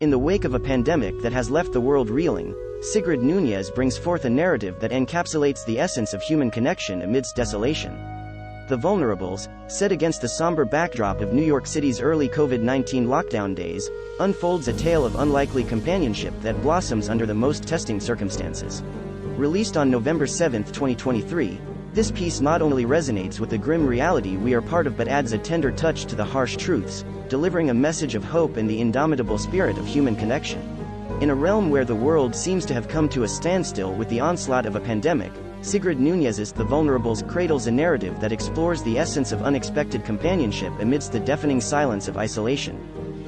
In the wake of a pandemic that has left the world reeling, Sigrid Nunez brings forth a narrative that encapsulates the essence of human connection amidst desolation. The Vulnerables, set against the somber backdrop of New York City's early COVID-19 lockdown days, unfolds a tale of unlikely companionship that blossoms under the most testing circumstances. Released on November 7, 2023, this piece not only resonates with the grim reality we are part of but adds a tender touch to the harsh truths, delivering a message of hope and the indomitable spirit of human connection. In a realm where the world seems to have come to a standstill with the onslaught of a pandemic, Sigrid Nunez's The Vulnerables cradles a narrative that explores the essence of unexpected companionship amidst the deafening silence of isolation.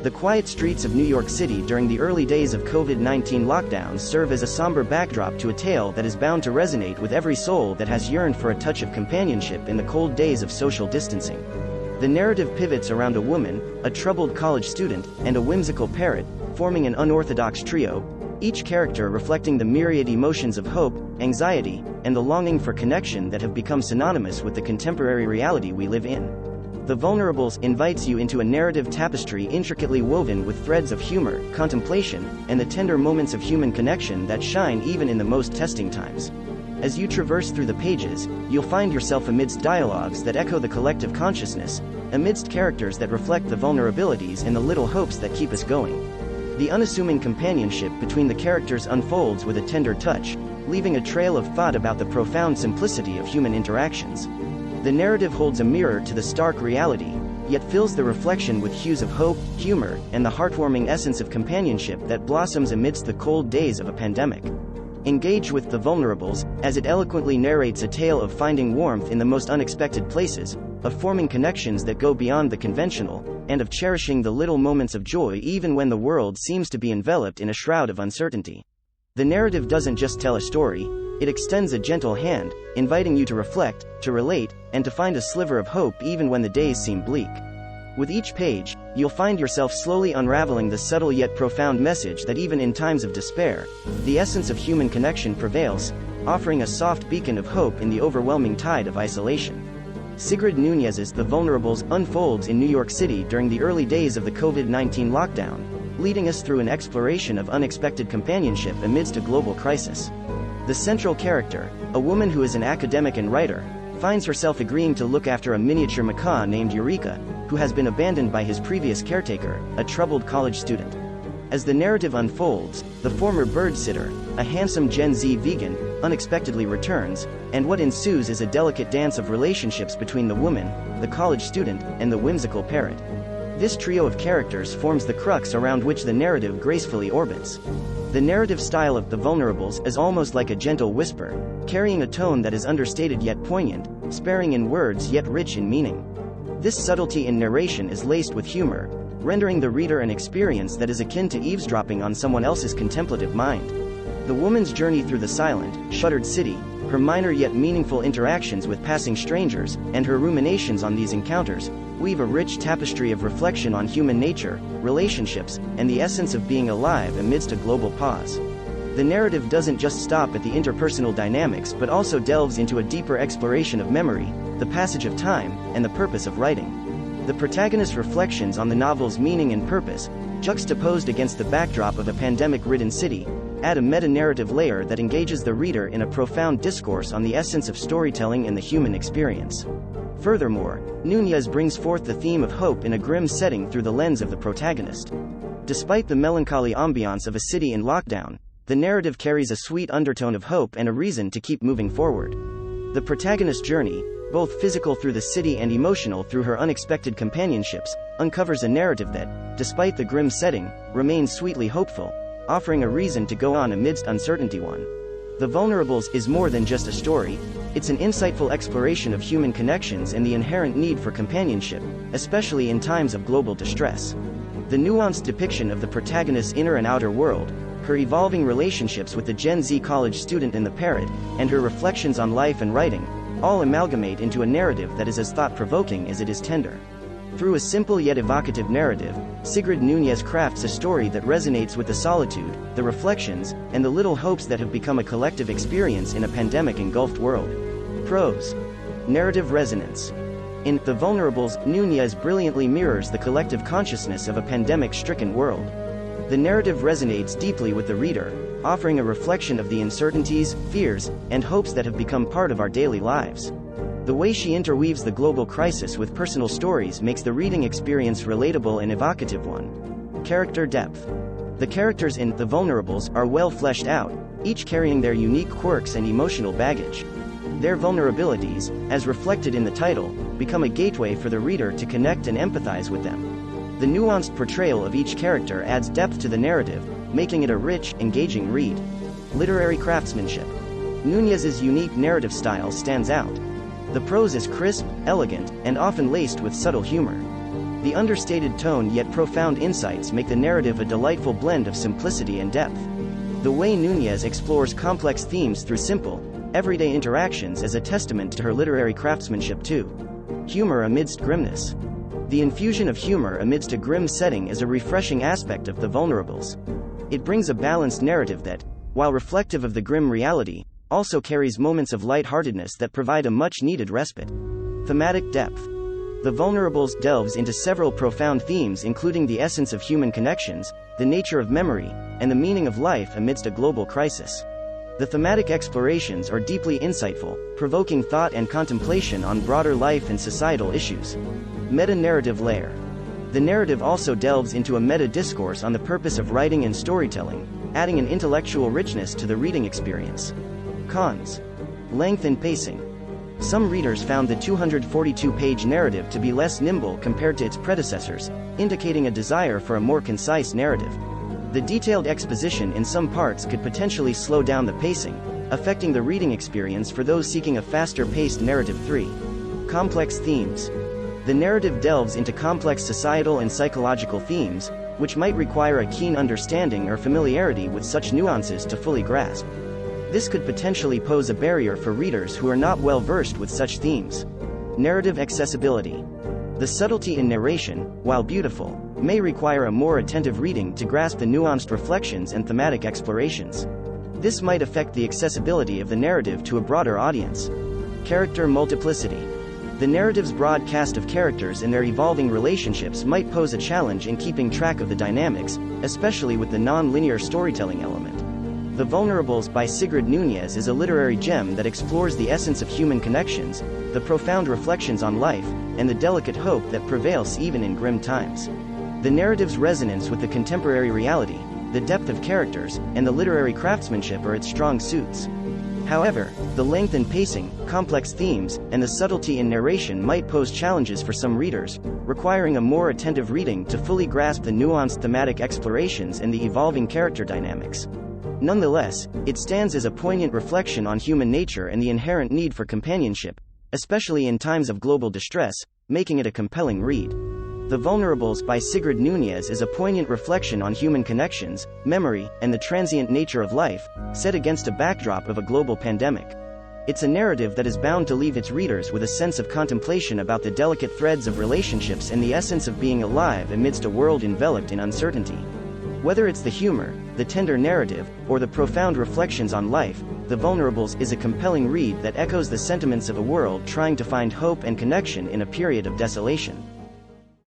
The quiet streets of New York City during the early days of COVID-19 lockdowns serve as a somber backdrop to a tale that is bound to resonate with every soul that has yearned for a touch of companionship in the cold days of social distancing. The narrative pivots around a woman, a troubled college student, and a whimsical parrot, forming an unorthodox trio, each character reflecting the myriad emotions of hope, anxiety, and the longing for connection that have become synonymous with the contemporary reality we live in. The Vulnerables invites you into a narrative tapestry intricately woven with threads of humor, contemplation, and the tender moments of human connection that shine even in the most testing times. As you traverse through the pages, you'll find yourself amidst dialogues that echo the collective consciousness, amidst characters that reflect the vulnerabilities and the little hopes that keep us going. The unassuming companionship between the characters unfolds with a tender touch, leaving a trail of thought about the profound simplicity of human interactions. The narrative holds a mirror to the stark reality, yet fills the reflection with hues of hope, humor, and the heartwarming essence of companionship that blossoms amidst the cold days of a pandemic. Engage with The Vulnerables, as it eloquently narrates a tale of finding warmth in the most unexpected places, of forming connections that go beyond the conventional, and of cherishing the little moments of joy even when the world seems to be enveloped in a shroud of uncertainty. The narrative doesn't just tell a story, it extends a gentle hand, inviting you to reflect, to relate, and to find a sliver of hope even when the days seem bleak. With each page, you'll find yourself slowly unraveling the subtle yet profound message that even in times of despair, the essence of human connection prevails, offering a soft beacon of hope in the overwhelming tide of isolation. Sigrid Nunez's The Vulnerables unfolds in New York City during the early days of the COVID-19 lockdown, leading us through an exploration of unexpected companionship amidst a global crisis. The central character, a woman who is an academic and writer, finds herself agreeing to look after a miniature macaw named Eureka, who has been abandoned by his previous caretaker, a troubled college student. As the narrative unfolds, the former bird sitter, a handsome Gen Z vegan, unexpectedly returns, and what ensues is a delicate dance of relationships between the woman, the college student, and the whimsical parrot. This trio of characters forms the crux around which the narrative gracefully orbits. The narrative style of The Vulnerables is almost like a gentle whisper, carrying a tone that is understated yet poignant, sparing in words yet rich in meaning. This subtlety in narration is laced with humor, rendering the reader an experience that is akin to eavesdropping on someone else's contemplative mind. The woman's journey through the silent, shuttered city, her minor yet meaningful interactions with passing strangers, and her ruminations on these encounters, weave a rich tapestry of reflection on human nature, relationships, and the essence of being alive amidst a global pause. The narrative doesn't just stop at the interpersonal dynamics but also delves into a deeper exploration of memory, the passage of time, and the purpose of writing. The protagonist's reflections on the novel's meaning and purpose, juxtaposed against the backdrop of a pandemic-ridden city, add a meta-narrative layer that engages the reader in a profound discourse on the essence of storytelling and the human experience. Furthermore, Nunez brings forth the theme of hope in a grim setting through the lens of the protagonist. Despite the melancholy ambiance of a city in lockdown, the narrative carries a sweet undertone of hope and a reason to keep moving forward. The protagonist's journey, both physical through the city and emotional through her unexpected companionships, uncovers a narrative that, despite the grim setting, remains sweetly hopeful, offering a reason to go on amidst uncertainty. The Vulnerables is more than just a story, it's an insightful exploration of human connections and the inherent need for companionship, especially in times of global distress. The nuanced depiction of the protagonist's inner and outer world, her evolving relationships with the Gen Z college student and the parrot, and her reflections on life and writing, all amalgamate into a narrative that is as thought-provoking as it is tender. Through a simple yet evocative narrative, Sigrid Nunez crafts a story that resonates with the solitude, the reflections, and the little hopes that have become a collective experience in a pandemic-engulfed world. Prose. Narrative resonance. In The Vulnerables, Nunez brilliantly mirrors the collective consciousness of a pandemic-stricken world. The narrative resonates deeply with the reader, offering a reflection of the uncertainties, fears, and hopes that have become part of our daily lives. The way she interweaves the global crisis with personal stories makes the reading experience relatable and evocative one. Character depth. The characters in The Vulnerables are well fleshed out, each carrying their unique quirks and emotional baggage. Their vulnerabilities, as reflected in the title, become a gateway for the reader to connect and empathize with them. The nuanced portrayal of each character adds depth to the narrative, making it a rich, engaging read. Literary craftsmanship. Nunez's unique narrative style stands out. The prose is crisp, elegant, and often laced with subtle humor. The understated tone yet profound insights make the narrative a delightful blend of simplicity and depth. The way Nunez explores complex themes through simple, everyday interactions is a testament to her literary craftsmanship too. Humor amidst grimness. The infusion of humor amidst a grim setting is a refreshing aspect of The Vulnerables. It brings a balanced narrative that, while reflective of the grim reality, also carries moments of lightheartedness that provide a much-needed respite. Thematic depth. The Vulnerables delves into several profound themes including the essence of human connections, the nature of memory, and the meaning of life amidst a global crisis. The thematic explorations are deeply insightful, provoking thought and contemplation on broader life and societal issues. Meta-narrative layer. The narrative also delves into a meta-discourse on the purpose of writing and storytelling, adding an intellectual richness to the reading experience. Cons. Length and pacing. Some readers found the 242-page narrative to be less nimble compared to its predecessors, indicating a desire for a more concise narrative. The detailed exposition in some parts could potentially slow down the pacing, affecting the reading experience for those seeking a faster-paced narrative. 3. Complex themes. The narrative delves into complex societal and psychological themes, which might require a keen understanding or familiarity with such nuances to fully grasp. This could potentially pose a barrier for readers who are not well versed with such themes. Narrative accessibility. The subtlety in narration, while beautiful, may require a more attentive reading to grasp the nuanced reflections and thematic explorations. This might affect the accessibility of the narrative to a broader audience. Character multiplicity. The narrative's broad cast of characters and their evolving relationships might pose a challenge in keeping track of the dynamics, especially with the non-linear storytelling element. The Vulnerables by Sigrid Nunez is a literary gem that explores the essence of human connections, the profound reflections on life, and the delicate hope that prevails even in grim times. The narrative's resonance with the contemporary reality, the depth of characters, and the literary craftsmanship are its strong suits. However, the length and pacing, complex themes, and the subtlety in narration might pose challenges for some readers, requiring a more attentive reading to fully grasp the nuanced thematic explorations and the evolving character dynamics. Nonetheless, it stands as a poignant reflection on human nature and the inherent need for companionship, especially in times of global distress, making it a compelling read. The Vulnerables by Sigrid Nunez is a poignant reflection on human connections, memory, and the transient nature of life, set against a backdrop of a global pandemic. It's a narrative that is bound to leave its readers with a sense of contemplation about the delicate threads of relationships and the essence of being alive amidst a world enveloped in uncertainty. Whether it's the humor, the tender narrative, or the profound reflections on life, The Vulnerables is a compelling read that echoes the sentiments of a world trying to find hope and connection in a period of desolation.